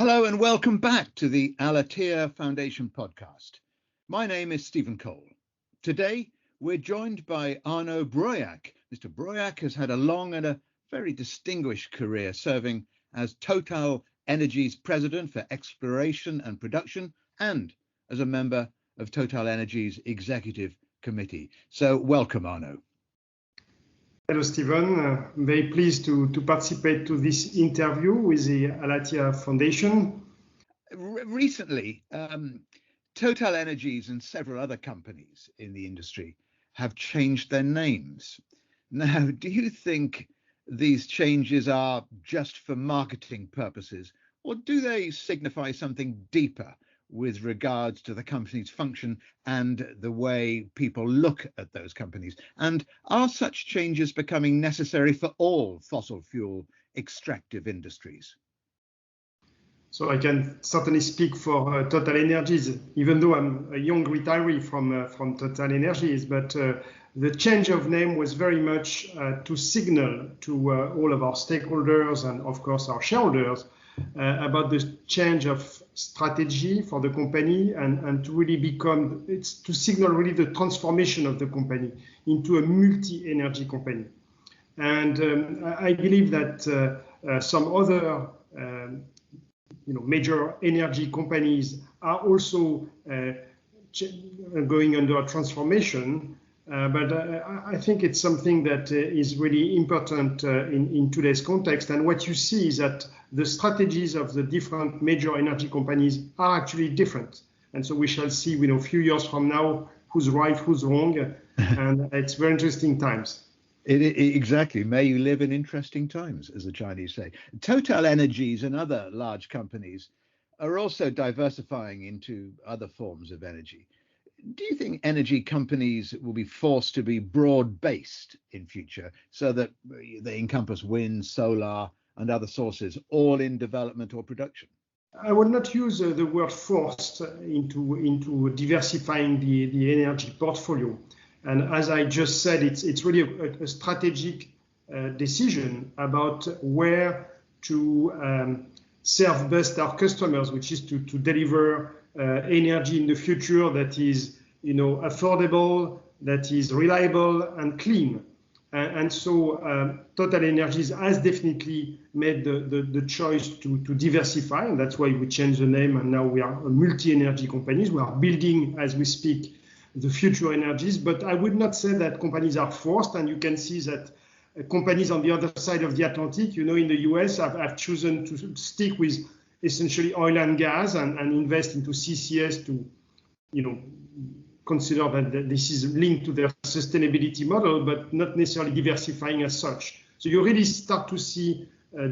Hello and welcome back to the Al-Attiyah Foundation podcast. My name is Stephen Cole. Today, we're joined by Arnaud Breuillac. Mr. Breuillac has had a long and a very distinguished career serving as TotalEnergies President for Exploration and Production and as a member of TotalEnergies Executive Committee. So welcome, Arnaud. Hello, Stephen. I'm very pleased to participate to this interview with the Al-Attiyah Foundation. Recently, TotalEnergies and several other companies in the industry have changed their names. Now, do you think these changes are just for marketing purposes, or do they signify something deeper with regards to the company's function and the way people look at those companies? And are such changes becoming necessary for all fossil fuel extractive industries? So I can certainly speak for TotalEnergies, even though I'm a young retiree from TotalEnergies, but the change of name was very much to signal to all of our stakeholders and of course our shareholders about the change of strategy for the company and to really it's to signal really the transformation of the company into a multi-energy company. And I believe that some other major energy companies are also going under a transformation. But I think it's something that is really important in today's context. And what you see is that the strategies of the different major energy companies are actually different. And so we shall see, a few years from now, who's right, who's wrong. And it's very interesting times. Exactly. May you live in interesting times, as the Chinese say. TotalEnergies and other large companies are also diversifying into other forms of energy. Do you think energy companies will be forced to be broad-based in future so that they encompass wind, solar, and other sources, all in development or production? I would not use the word forced into diversifying the energy portfolio. And as I just said, it's really a strategic decision about where to serve best our customers, which is to deliver energy in the future that is, affordable, that is reliable and clean. And so TotalEnergies has definitely made the choice to diversify, and that's why we changed the name, and now we are a multi-energy companies. We are building, as we speak, the future energies, but I would not say that companies are forced, and you can see that companies on the other side of the Atlantic, in the US, have chosen to stick with essentially oil and gas and invest into CCS to, consider that this is linked to their sustainability model, but not necessarily diversifying as such. So you really start to see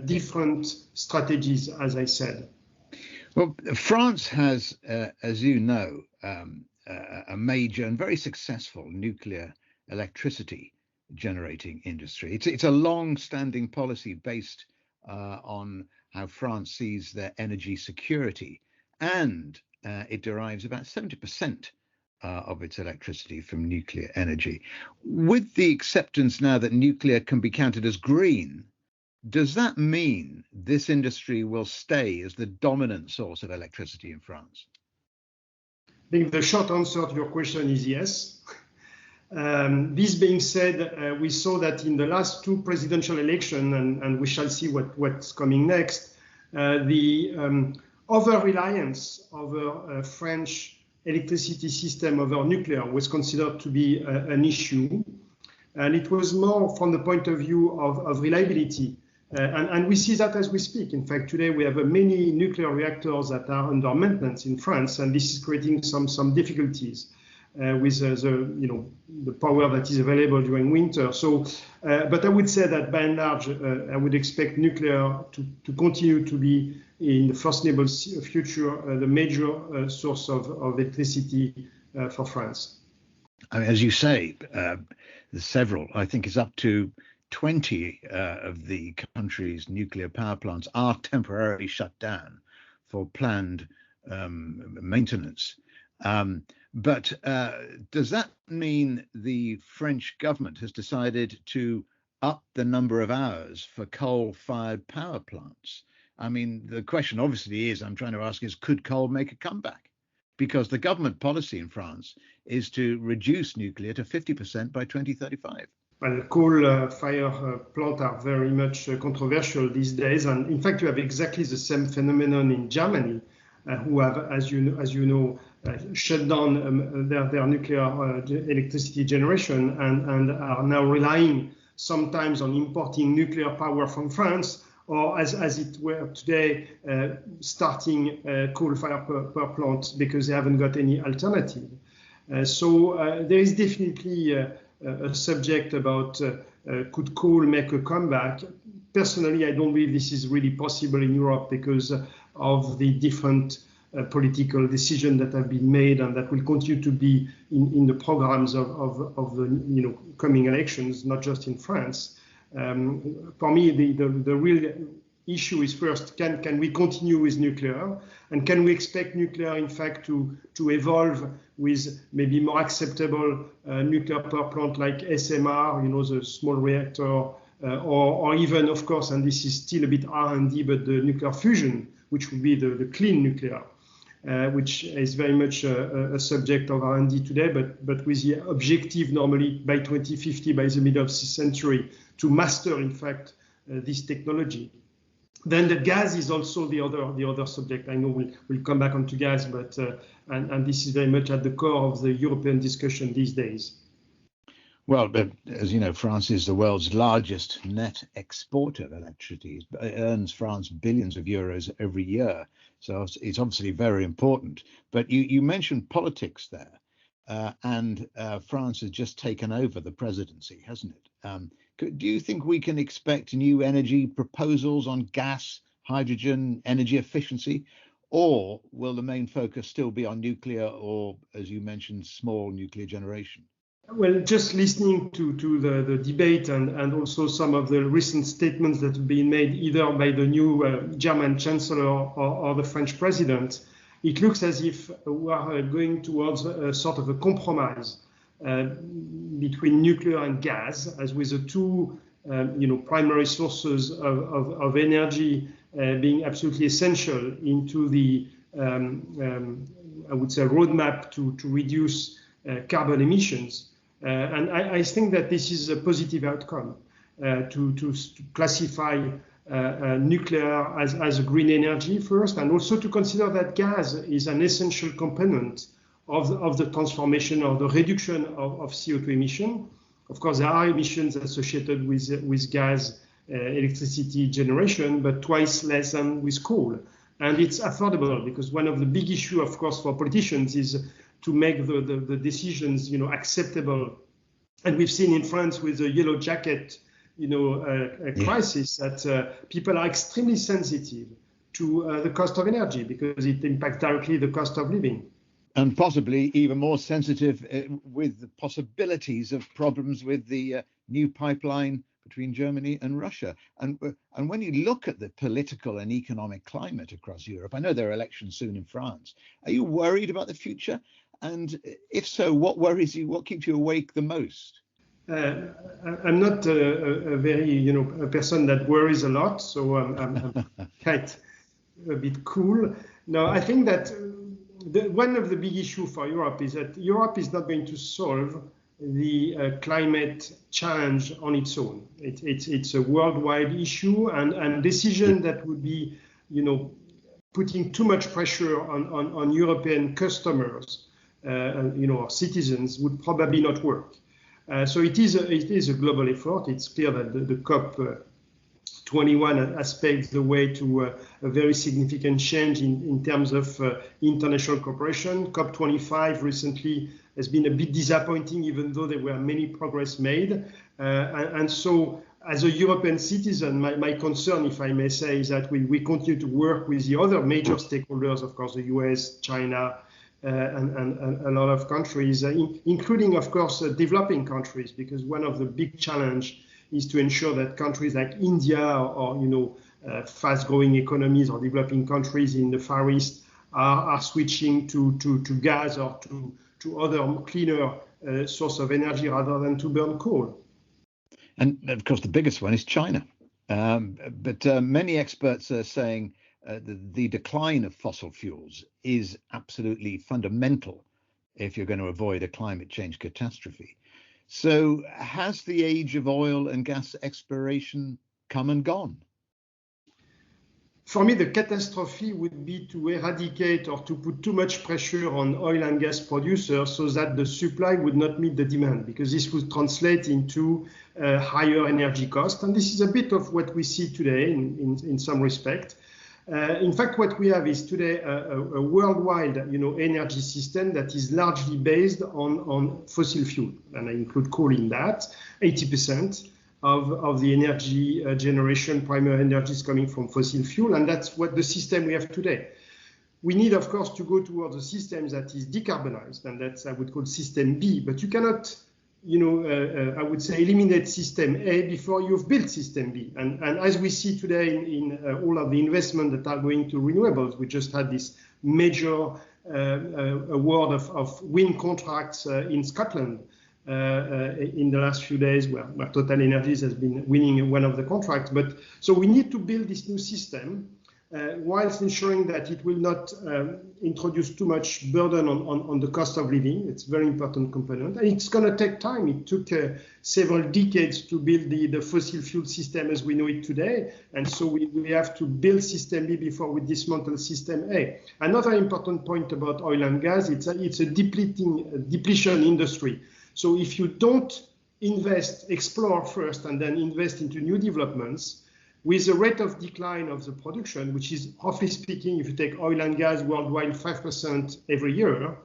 different strategies, as I said. Well, France has, as you know, a major and very successful nuclear electricity generating industry. It's a long-standing policy based on how France sees their energy security, and it derives about 70% of its electricity from nuclear energy. With the acceptance now that nuclear can be counted as green, does that mean this industry will stay as the dominant source of electricity in France? I think the short answer to your question is yes. This being said, we saw that in the last two presidential elections, and we shall see what's coming next, the over-reliance of French electricity system over nuclear was considered to be an issue. And it was more from the point of view of reliability. And we see that as we speak. In fact, today we have many nuclear reactors that are under maintenance in France, and this is creating some difficulties with the power that is available during winter. So, but I would say that by and large, I would expect nuclear to continue to be in the foreseeable future the major source of electricity for France. I mean, as you say, there's several. I think it's up to 20 of the country's nuclear power plants are temporarily shut down for planned maintenance. But does that mean the French government has decided to up the number of hours for coal-fired power plants? I mean, the question obviously is, I'm trying to ask is, could coal make a comeback? Because the government policy in France is to reduce nuclear to 50% by 2035. Well, coal-fire plants are very much controversial these days, and in fact, you have exactly the same phenomenon in Germany, who have, as you know, shut down their nuclear electricity generation and are now relying sometimes on importing nuclear power from France, or as it were today, starting coal-fire power plants because they haven't got any alternative. So there is definitely a subject about could coal make a comeback. Personally, I don't believe this is really possible in Europe because of the different political decisions that have been made and that will continue to be in the programs of the coming elections, not just in France. For me, the real issue is first, can we continue with nuclear, and can we expect nuclear in fact to evolve with maybe more acceptable nuclear power plant like SMR, the small reactor, or even, of course, and this is still a bit R&D, but the nuclear fusion, which would be the clean nuclear, which is very much a subject of R&D today, but with the objective normally by 2050, by the middle of the century, to master in fact this technology. Then the gas is also the other subject. I know we'll come back onto gas, but and this is very much at the core of the European discussion these days. Well, but as you know, France is the world's largest net exporter of electricity. It earns France billions of euros every year. So it's obviously very important. But you mentioned politics there, and France has just taken over the presidency, hasn't it? Do you think we can expect new energy proposals on gas, hydrogen, energy efficiency, or will the main focus still be on nuclear or, as you mentioned, small nuclear generation? Well, just listening to the debate and also some of the recent statements that have been made either by the new German Chancellor or the French President, it looks as if we are going towards a sort of a compromise between nuclear and gas, as with the two primary sources of energy being absolutely essential into the I would say roadmap to reduce carbon emissions. And I think that this is a positive outcome to classify nuclear as a green energy first, and also to consider that gas is an essential component of the transformation or the reduction of CO2 emission. Of course, there are emissions associated with gas electricity generation, but twice less than with coal. And it's affordable because one of the big issues, of course, for politicians is to make the decisions, acceptable. And we've seen in France with the yellow jacket, crisis that people are extremely sensitive to the cost of energy because it impacts directly the cost of living. And possibly even more sensitive with the possibilities of problems with the new pipeline between Germany and Russia. And when you look at the political and economic climate across Europe, I know there are elections soon in France. Are you worried about the future? And if so, what worries you? What keeps you awake the most? I'm not a very, a person that worries a lot, so I'm quite a bit cool. No, I think that one of the big issues for Europe is that Europe is not going to solve the climate challenge on its own. It's a worldwide issue, and decision that would be, putting too much pressure on European customers, or citizens would probably not work. So it is a global effort. It's clear that the COP21 has paved the way to a very significant change in terms of international cooperation. COP25 recently has been a bit disappointing, even though there were many progress made. And so as a European citizen, my concern, if I may say, is that we continue to work with the other major stakeholders, of course, the US, China, and a lot of countries, including, of course, developing countries, because one of the big challenges is to ensure that countries like India or fast-growing economies or developing countries in the Far East are switching to gas or to other cleaner source of energy rather than to burn coal. And of course, the biggest one is China. But many experts are saying the decline of fossil fuels is absolutely fundamental if you're going to avoid a climate change catastrophe. So has the age of oil and gas exploration come and gone? For me, the catastrophe would be to eradicate or to put too much pressure on oil and gas producers so that the supply would not meet the demand, because this would translate into higher energy costs. And this is a bit of what we see today in some respect. In fact, what we have is today a worldwide energy system that is largely based on fossil fuel. And I include coal in that, 80%. Of the energy generation, primary energy is coming from fossil fuel, and that's what the system we have today. We need, of course, to go towards a system that is decarbonized, and that's I would call system B. But you cannot, I would say, eliminate system A before you've built system B. And as we see today in all of the investment that are going to renewables, we just had this major award of wind contracts in Scotland. In the last few days, where TotalEnergies has been winning one of the contracts. But so we need to build this new system whilst ensuring that it will not introduce too much burden on the cost of living. It's a very important component. And it's going to take time. It took several decades to build the fossil fuel system as we know it today. And so we have to build system B before we dismantle system A. Another important point about oil and gas, it's a depletion industry. So if you don't explore first, and then invest into new developments, with the rate of decline of the production, which is roughly speaking, if you take oil and gas worldwide 5% every year,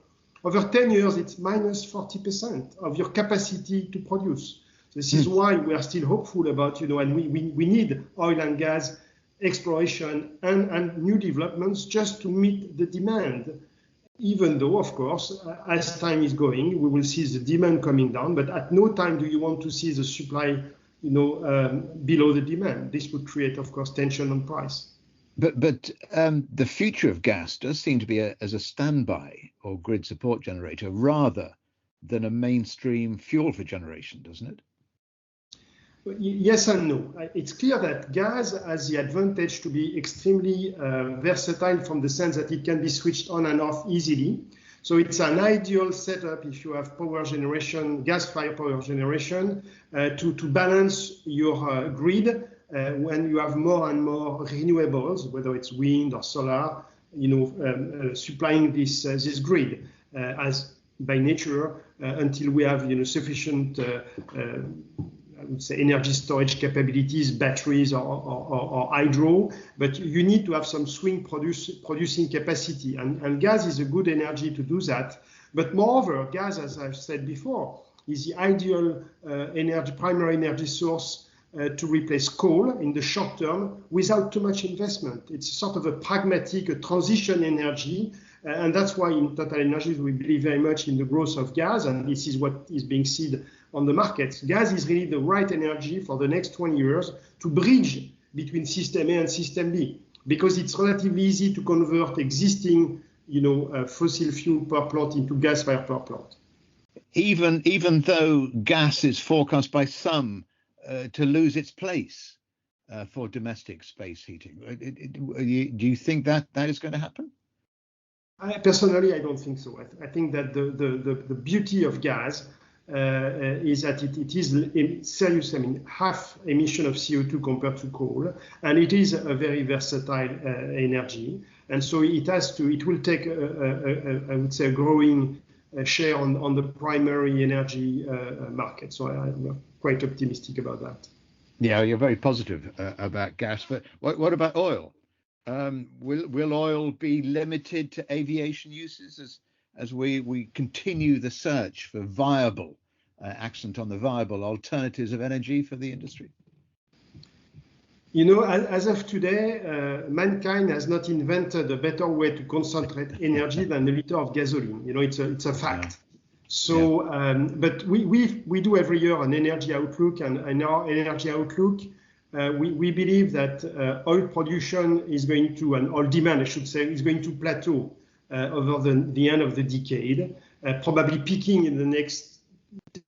over 10 years, it's minus 40% of your capacity to produce. This is why we are still hopeful about, and we need oil and gas exploration and new developments just to meet the demand. Even though, of course, as time is going, we will see the demand coming down, but at no time do you want to see the supply, below the demand. This would create, of course, tension on price. But the future of gas does seem to be as a standby or grid support generator rather than a mainstream fuel for generation, doesn't it? Yes and no. It's clear that gas has the advantage to be extremely versatile from the sense that it can be switched on and off easily. So it's an ideal setup if you have power generation, gas-fired power generation, to balance your grid when you have more and more renewables, whether it's wind or solar, supplying this grid as by nature until we have sufficient I would say energy storage capabilities, batteries or hydro, but you need to have some swing producing capacity. And gas is a good energy to do that. But moreover, gas, as I've said before, is the ideal primary energy source to replace coal in the short term without too much investment. It's sort of a pragmatic transition energy. And that's why in TotalEnergies we believe very much in the growth of gas, and this is what is being seen on the markets. Gas is really the right energy for the next 20 years to bridge between system A and system B, because it's relatively easy to convert existing, fossil fuel power plant into gas-fired power plant. Even though gas is forecast by some to lose its place for domestic space heating, do you think that is going to happen? Personally, I don't think so. I think that the beauty of gas is that it is serious. I mean, half emission of CO2 compared to coal, and it is a very versatile energy. And so it will take, I would say, a growing share on the primary energy market. So I'm quite optimistic about that. Yeah, you're very positive about gas, but what about oil? Will oil be limited to aviation uses as we continue the search for viable, accent on the viable alternatives of energy for the industry? As of today, mankind has not invented a better way to concentrate energy than a liter of gasoline. It's a fact. Yeah. So, yeah. But we do every year an energy outlook, and in our energy outlook, we believe that oil production is going to, and oil demand, I should say, is going to plateau over the end of the decade, probably peaking in the next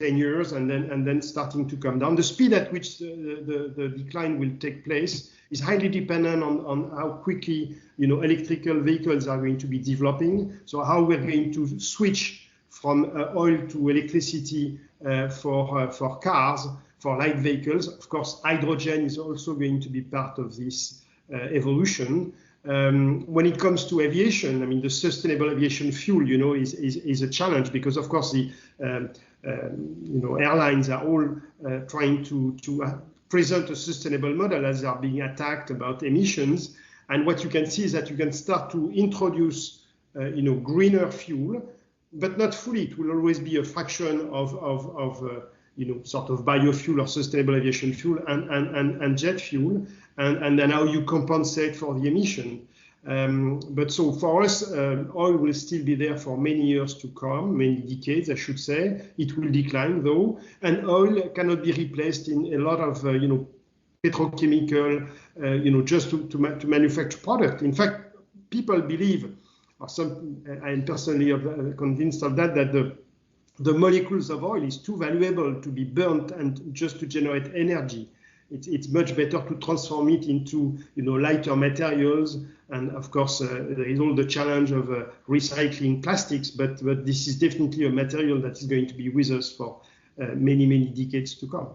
10 years and then starting to come down. The speed at which the decline will take place is highly dependent on how quickly electrical vehicles are going to be developing. So how we're going to switch from oil to electricity for cars, for light vehicles. Of course, hydrogen is also going to be part of this evolution. When it comes to aviation, I mean, the sustainable aviation fuel, is a challenge because, of course, the airlines are all trying to present a sustainable model as they are being attacked about emissions. And what you can see is that you can start to introduce, greener fuel, but not fully. It will always be a fraction of sort of biofuel or sustainable aviation fuel and jet fuel, and then how you compensate for the emission. But so for us, oil will still be there for many years to come, many decades, I should say. It will decline though, and oil cannot be replaced in a lot of petrochemical, just to manufacture product. In fact, people believe, or I am personally convinced of that the molecules of oil is too valuable to be burnt and just to generate energy. It's much better to transform it into lighter materials, and of course there is all the challenge of recycling plastics, but this is definitely a material that is going to be with us for many decades to come.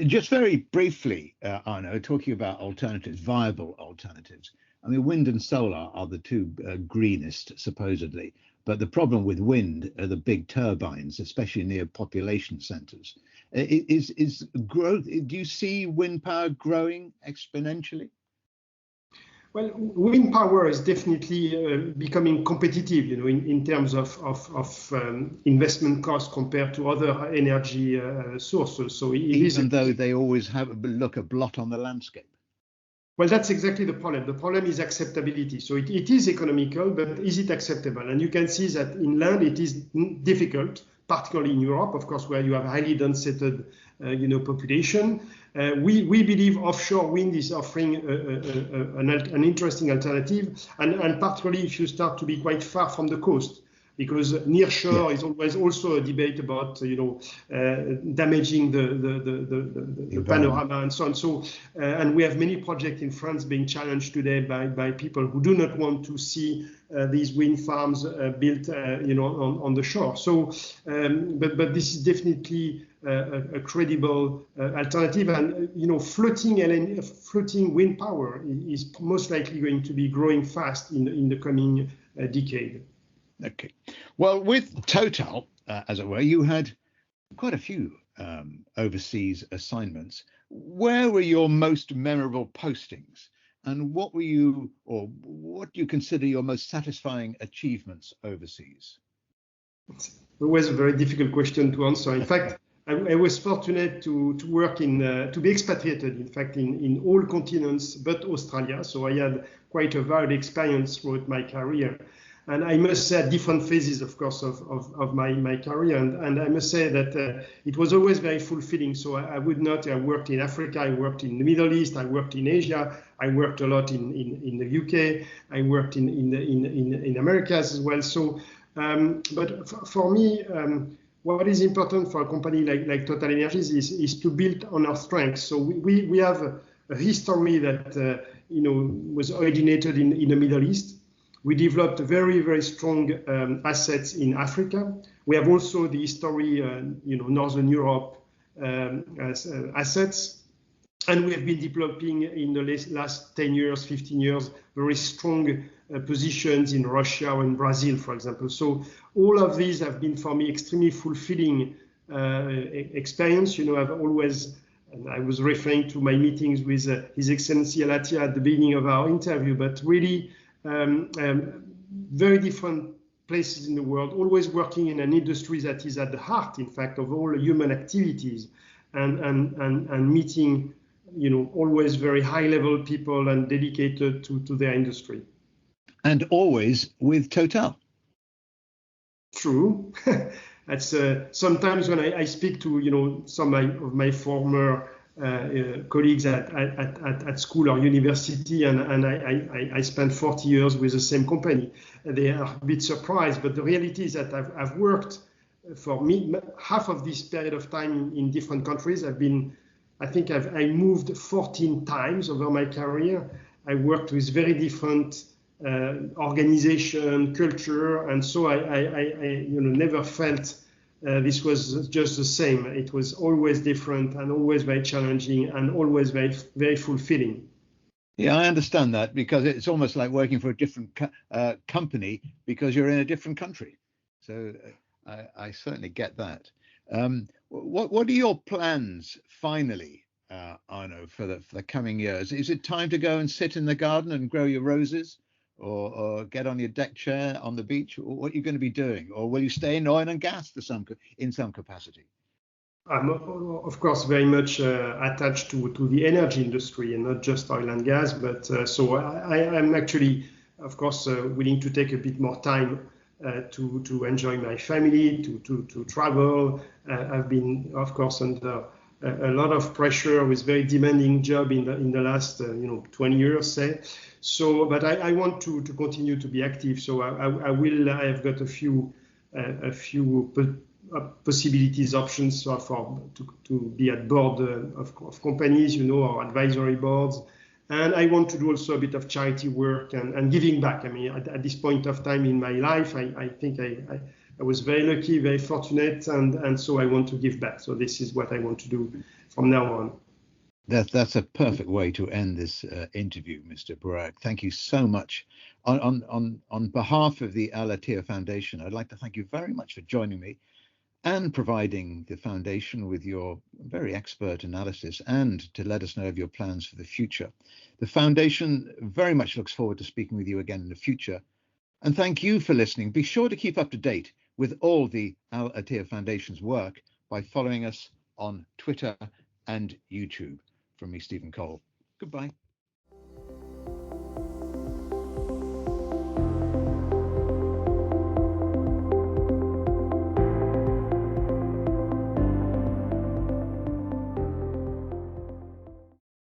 Just very briefly, Arnaud, talking about alternatives, viable alternatives. I mean, wind and solar are the two greenest, supposedly. But the problem with wind are the big turbines, especially near population centres. Is growth? Do you see wind power growing exponentially? Well, wind power is definitely becoming competitive, in terms of investment costs compared to other energy sources. So even though they always look a blot on the landscape. Well, that's exactly the problem. The problem is acceptability. So it is economical, but is it acceptable? And you can see that in land it is difficult, particularly in Europe, of course, where you have highly densified, population. We believe offshore wind is offering an interesting alternative, and particularly if you start to be quite far from the coast. Because near shore is always also a debate about damaging the panorama and so on. So and we have many projects in France being challenged today by people who do not want to see these wind farms built on the shore. So but this is definitely a credible alternative, and floating wind power is most likely going to be growing fast in the coming decade. Okay. Well, with Total, as it were, you had quite a few overseas assignments. Where were your most memorable postings, and what do you consider your most satisfying achievements overseas? It's always a very difficult question to answer. In fact, I was fortunate to work to be expatriated, in fact, in all continents but Australia. So I had quite a varied experience throughout my career. And I must say, at different phases, of course, of my career. And I must say that it was always very fulfilling. So I worked in Africa, I worked in the Middle East, I worked in Asia, I worked a lot in the UK, I worked in Americas as well. So, but for me, what is important for a company like TotalEnergies is to build on our strengths. So we have a history that was originated in the Middle East. We developed very, very strong assets in Africa. We have also the history, Northern Europe assets. And we have been developing in the last 10 years, 15 years, very strong positions in Russia and Brazil, for example. So all of these have been, for me, extremely fulfilling experience. I've always, and I was referring to my meetings with His Excellency Al-Attiyah at the beginning of our interview, but really, very different places in the world, always working in an industry that is at the heart, in fact, of all human activities, and meeting, always very high-level people and dedicated to their industry. And always with Total. True. That's sometimes when I speak to some of my former colleagues at school or university, and I spent 40 years with the same company. They are a bit surprised, but the reality is that I've worked for me, half of this period of time in different countries. I moved 14 times over my career. I worked with very different organization, culture, and so I never felt this was just the same. It was always different and always very challenging and always very, very fulfilling. Yeah, I understand that, because it's almost like working for a different company because you're in a different country. So I certainly get that. What are your plans finally, Arnaud, for the coming years? Is it time to go and sit in the garden and grow your roses, or get on your deck chair on the beach? What are you going to be doing? Or will you stay in oil and gas in some capacity? I'm, of course, very much attached to the energy industry, and not just oil and gas. But so I'm actually, of course, willing to take a bit more time to enjoy my family, to travel. I've been, of course, under a lot of pressure with very demanding job in the last 20 years, say. So, but I want to continue to be active. So I will. I've got a few possibilities, options to be at board of companies, or advisory boards. And I want to do also a bit of charity work and giving back. I mean, at this point of time in my life, I think I was very lucky, very fortunate, and so I want to give back. So this is what I want to do from now on. That's a perfect way to end this interview, Mr. Breuillac. Thank you so much. On behalf of the Al-Attiyah Foundation, I'd like to thank you very much for joining me and providing the foundation with your very expert analysis, and to let us know of your plans for the future. The foundation very much looks forward to speaking with you again in the future. And thank you for listening. Be sure to keep up to date with all the Al-Attiyah Foundation's work by following us on Twitter and YouTube. From me, Stephen Cole. Goodbye.